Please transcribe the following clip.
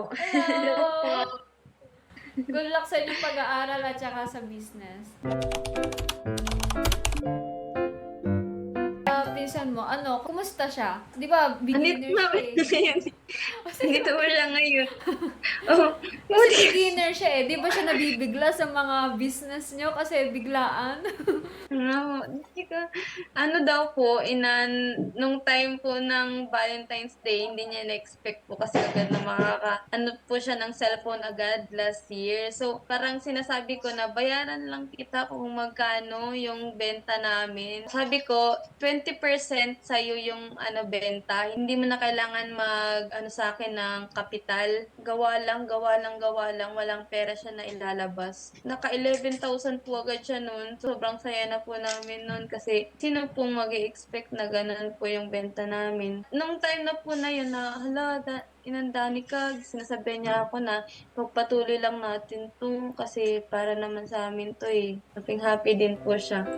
Hello po. Hello! Good luck sa inyong pag-aaral at saka sa business. Pinsan mo, kumusta siya? Di ba, Andito beginner siya namin eh. ngayon. Kasi, Andito po siya ngayon. Oh, kasi buti. beginner siya eh. Di ba siya nabibigla sa mga business niyo kasi biglaan? No, hindi ko, ano daw po, nung time po ng Valentine's Day, hindi niya na-expect po kasi agad na ano po siya ng cellphone agad last year. So, parang sinasabi ko na bayaran lang kita kung magkano yung benta namin. Sabi ko, 20% sa'yo yung benta. Hindi mo na kailangan sa akin ng kapital. Gawa lang, walang pera siya na ilalabas. Naka 11,000 po agad siya noon. Sobrang saya na po namin noon kasi sino pong mag-expect na ganun po yung benta namin. Nung time na po na yun na, hala, inandani ka, sinasabihan niya ako na pagpatuloy lang natin to kasi para naman sa amin to eh. Happy happy din po siya.